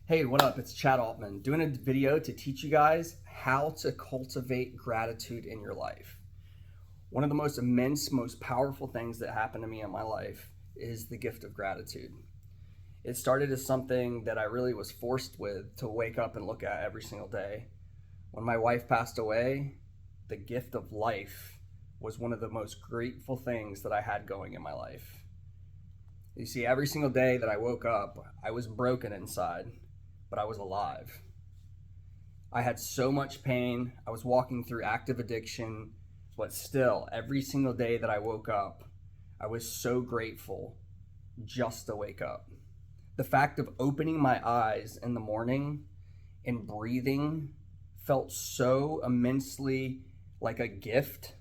Hey, what up? It's Chad Altman doing a video to teach you guys how to cultivate gratitude in your life. One of the most immense, most powerful things that happened to me in my life is the gift of gratitude. It started as something that I really was forced with to wake up and look at every single day. When my wife passed away, the gift of life was one of the most grateful things that I had going in my life. You see, every single day that I woke up, I was broken inside, but I was alive. I had so much pain. I was walking through active addiction, but still, every single day that I woke up, I was so grateful just to wake up. The fact of opening my eyes in the morning and breathing felt so immensely like a gift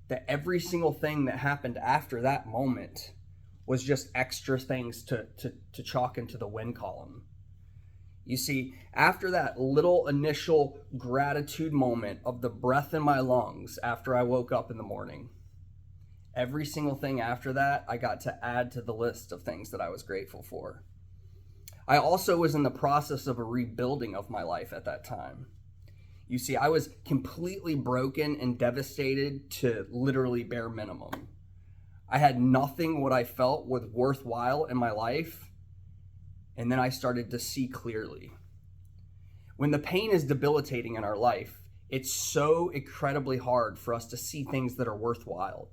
that every single thing that happened after that moment was just extra things to chalk into the win column. You see, after that little initial gratitude moment of the breath in my lungs after I woke up in the morning, every single thing after that, I got to add to the list of things that I was grateful for. I also was in the process of a rebuilding of my life at that time. You see, I was completely broken and devastated to literally bare minimum. I had nothing what I felt was worthwhile in my life, and then I started to see clearly. When the pain is debilitating in our life, it's so incredibly hard for us to see things that are worthwhile.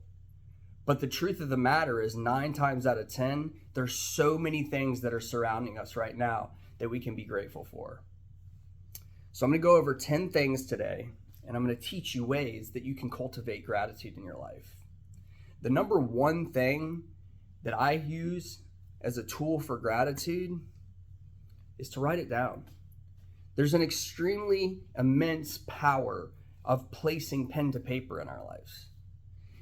But the truth of the matter is 9 times out of 10, there's so many things that are surrounding us right now that we can be grateful for. So I'm going to go over 10 things today, and I'm going to teach you ways that you can cultivate gratitude in your life. The number one thing that I use as a tool for gratitude is to write it down. There's an extremely immense power of placing pen to paper in our lives.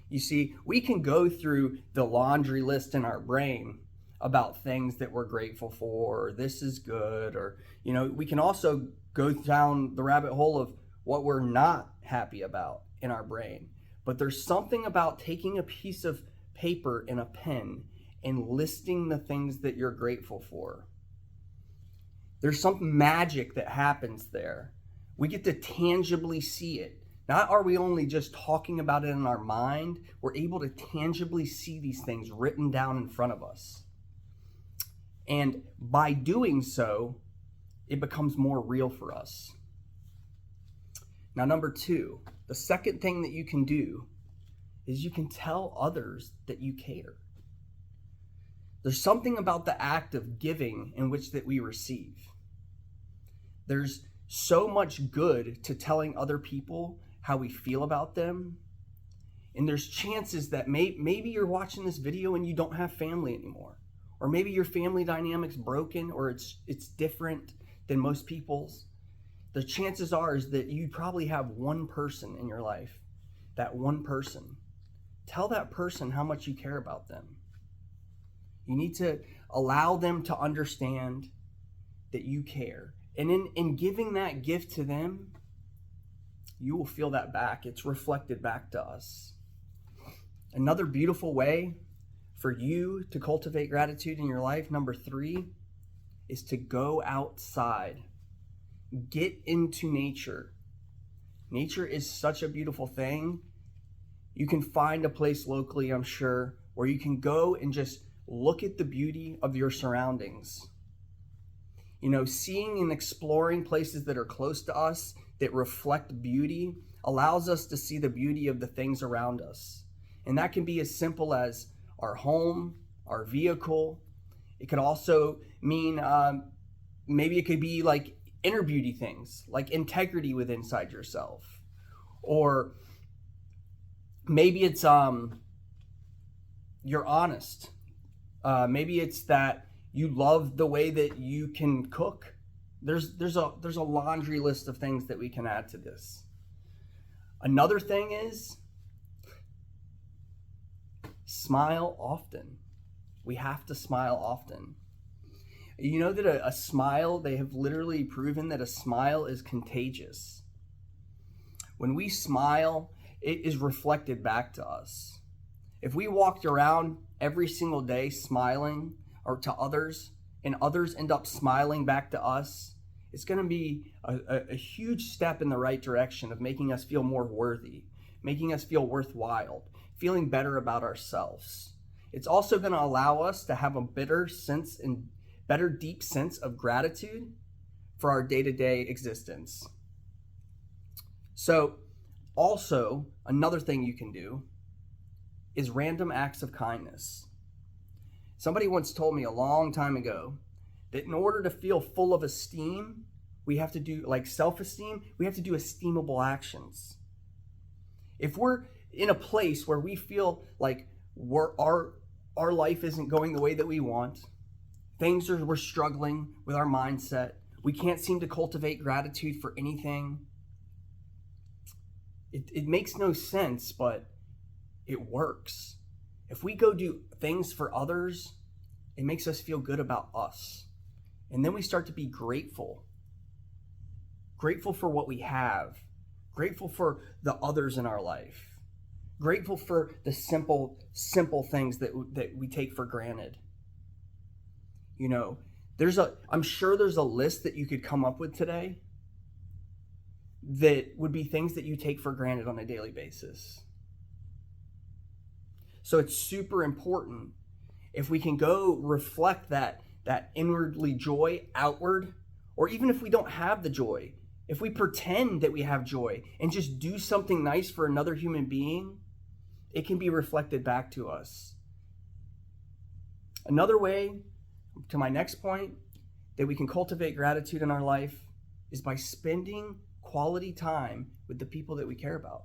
You see, we can go through the laundry list in our brain about things that we're grateful for, or this is good, or, we can also go down the rabbit hole of what we're not happy about in our brain. But there's something about taking a piece of paper and a pen and listing the things that you're grateful for. There's some magic that happens there. We get to tangibly see it. Not are we only just talking about it in our mind, we're able to tangibly see these things written down in front of us. And by doing so, it becomes more real for us. Now, number 2, the second thing that you can do is you can tell others that you care. There's something about the act of giving in which that we receive. There's so much good to telling other people how we feel about them. And there's chances that maybe you're watching this video and you don't have family anymore. Or maybe your family dynamic's broken, or it's different than most people's. The chances are is that you probably have one person in your life. That one person. Tell that person how much you care about them. You need to allow them to understand that you care. And in giving that gift to them, you will feel that back. It's reflected back to us. Another beautiful way for you to cultivate gratitude in your life, number 3, is to go outside. Get into nature. Nature is such a beautiful thing. You can find a place locally, I'm sure, where you can go and just look at the beauty of your surroundings. Seeing and exploring places that are close to us that reflect beauty allows us to see the beauty of the things around us. And that can be as simple as our home, our vehicle. It could also mean, maybe it could be like inner beauty things, like integrity within inside yourself. Or maybe it's you're honest. Maybe it's that you love the way that you can cook. There's a laundry list of things that we can add to this. Another thing is smile often. We have to smile often. You know that a smile, they have literally proven that a smile is contagious. When we smile, it is reflected back to us. If we walked around every single day smiling or to others, and others end up smiling back to us, it's going to be a huge step in the right direction of making us feel more worthy, making us feel worthwhile, feeling better about ourselves. It's also going to allow us to have a better deep sense of gratitude for our day-to-day existence. So, also, another thing you can do is random acts of kindness. Somebody once told me a long time ago that in order to feel full of esteem, we have to do, like self-esteem, we have to do esteemable actions. If we're in a place where we feel like our life isn't going the way that we want, we're struggling with our mindset, we can't seem to cultivate gratitude for anything, it makes no sense, but it works. If we go do things for others, it makes us feel good about us. And then we start to be grateful. Grateful for what we have. Grateful for the others in our life. Grateful for the simple things that we take for granted. You know, I'm sure there's a list that you could come up with today that would be things that you take for granted on a daily basis. So it's super important if we can go reflect that inwardly joy outward, or even if we don't have the joy, if we pretend that we have joy and just do something nice for another human being, it can be reflected back to us. Another way, to my next point, that we can cultivate gratitude in our life is by spending quality time with the people that we care about.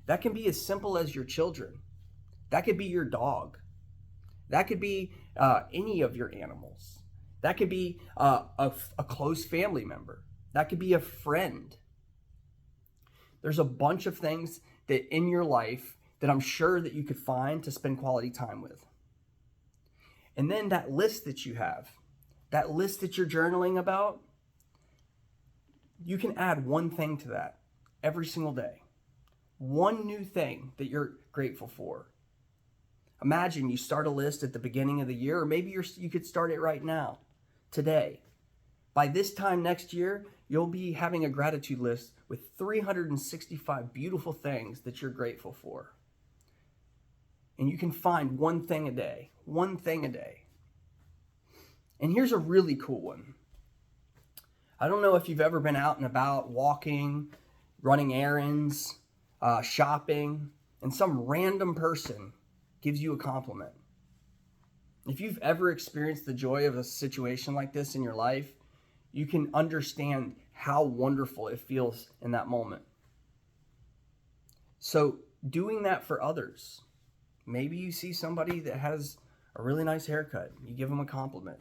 That can be as simple as your children. That could be your dog. That could be any of your animals. That could be a close family member. That could be a friend. There's a bunch of things that in your life that I'm sure that you could find to spend quality time with. And then that list that you have, that list that you're journaling about, you can add one thing to that every single day. One new thing that you're grateful for. Imagine you start a list at the beginning of the year, or maybe you could start it right now, today. By this time next year, you'll be having a gratitude list with 365 beautiful things that you're grateful for. And you can find one thing a day. And here's a really cool one. I don't know if you've ever been out and about walking, running errands, shopping, and some random person gives you a compliment. If you've ever experienced the joy of a situation like this in your life, you can understand how wonderful it feels in that moment. So doing that for others. Maybe you see somebody that has a really nice haircut. You give them a compliment.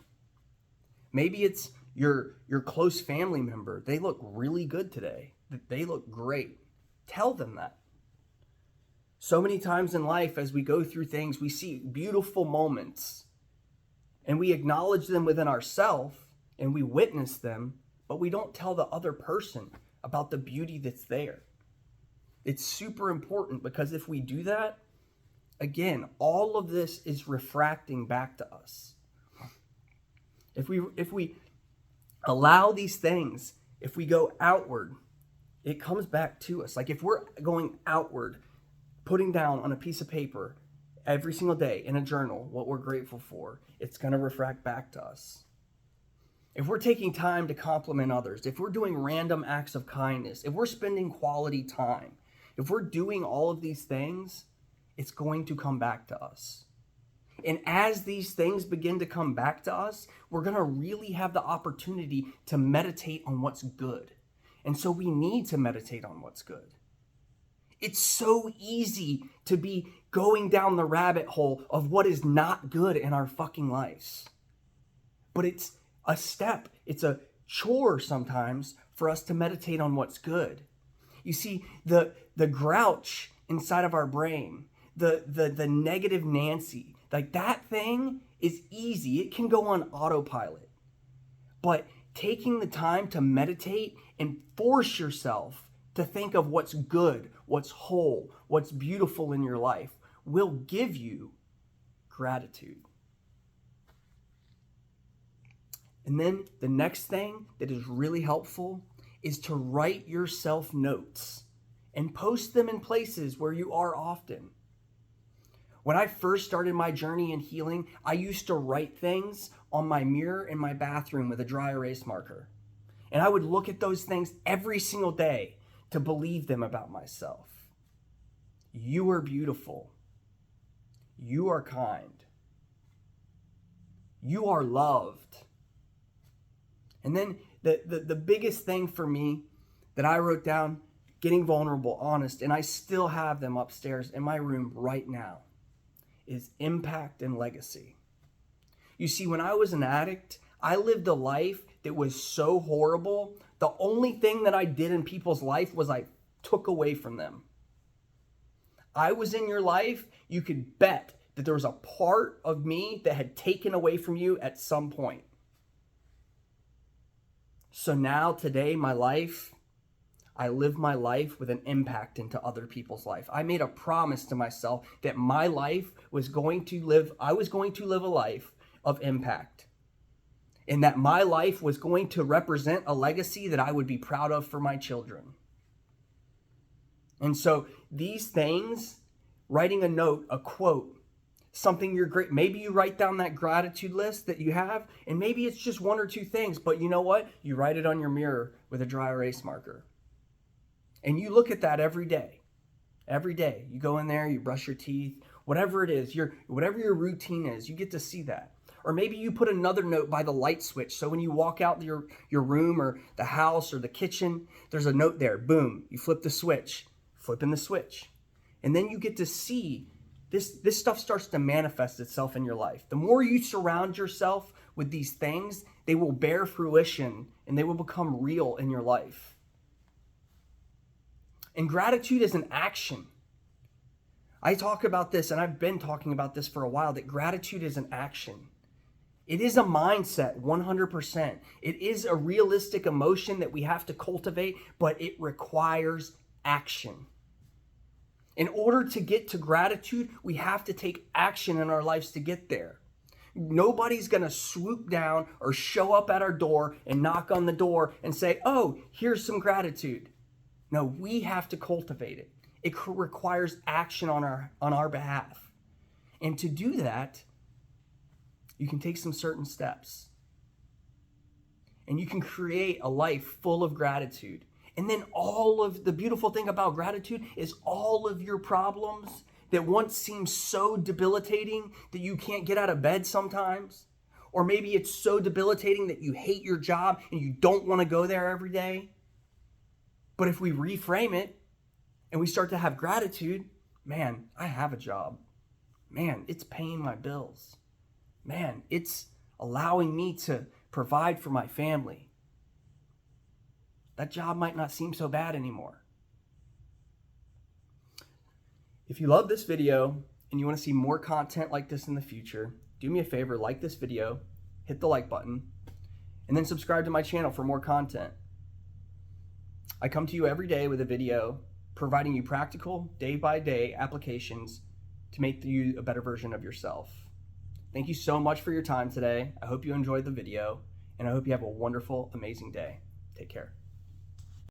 Maybe it's your close family member. They look really good today. They look great. Tell them that. So many times in life, as we go through things, we see beautiful moments and we acknowledge them within ourselves and we witness them, but we don't tell the other person about the beauty that's there. It's super important, because if we do that, again, all of this is refracting back to us. If we allow these things, if we go outward, it comes back to us. Like if we're going outward, putting down on a piece of paper every single day in a journal what we're grateful for, it's going to refract back to us. If we're taking time to compliment others, if we're doing random acts of kindness, if we're spending quality time, if we're doing all of these things, it's going to come back to us. And as these things begin to come back to us, we're going to really have the opportunity to meditate on what's good. And so we need to meditate on what's good. It's so easy to be going down the rabbit hole of what is not good in our fucking lives. But it's a step, it's a chore sometimes for us to meditate on what's good. You see, the grouch inside of our brain, the negative Nancy, like that thing is easy. It can go on autopilot. But taking the time to meditate and force yourself to think of what's good, what's whole, what's beautiful in your life will give you gratitude. And then the next thing that is really helpful is to write yourself notes and post them in places where you are often. When I first started my journey in healing, I used to write things on my mirror in my bathroom with a dry erase marker. And I would look at those things every single day to believe them about myself. You are beautiful. You are kind. You are loved. And then the biggest thing for me that I wrote down, getting vulnerable, honest, and I still have them upstairs in my room right now, is impact and legacy. You see, when I was an addict, I lived a life that was so horrible. The only thing that I did in people's life was I took away from them. I was in your life, you could bet that there was a part of me that had taken away from you at some point. So now, today, I live my life with an impact into other people's life. I made a promise to myself that my life was going to live, I was going to live a life of impact. And that my life was going to represent a legacy that I would be proud of for my children. And so these things, writing a note, a quote, something you're great, maybe you write down that gratitude list that you have, and maybe it's just one or two things, but you know what? You write it on your mirror with a dry erase marker. And you look at that every day. Every day. You go in there, you brush your teeth, whatever it is, whatever your routine is, you get to see that. Or maybe you put another note by the light switch. So when you walk out your room or the house or the kitchen, there's a note there. Boom. You flip the switch. Flipping the switch. And then you get to see this stuff starts to manifest itself in your life. The more you surround yourself with these things, they will bear fruition and they will become real in your life. And gratitude is an action. I talk about this, and I've been talking about this for a while, that gratitude is an action. It is a mindset, 100%. It is a realistic emotion that we have to cultivate, but it requires action. In order to get to gratitude, we have to take action in our lives to get there. Nobody's going to swoop down or show up at our door and knock on the door and say, oh, here's some gratitude. No, we have to cultivate it. It requires action on our behalf. And to do that, you can take some certain steps. And you can create a life full of gratitude. And then the beautiful thing about gratitude is all of your problems that once seemed so debilitating that you can't get out of bed sometimes, or maybe it's so debilitating that you hate your job and you don't want to go there every day. But if we reframe it and we start to have gratitude, man, I have a job. Man, it's paying my bills. Man, it's allowing me to provide for my family. That job might not seem so bad anymore. If you love this video and you want to see more content like this in the future, do me a favor, like this video, hit the like button, and then subscribe to my channel for more content. I come to you every day with a video providing you practical, day-by-day applications to make you a better version of yourself. Thank you so much for your time today. I hope you enjoyed the video, and I hope you have a wonderful, amazing day. Take care.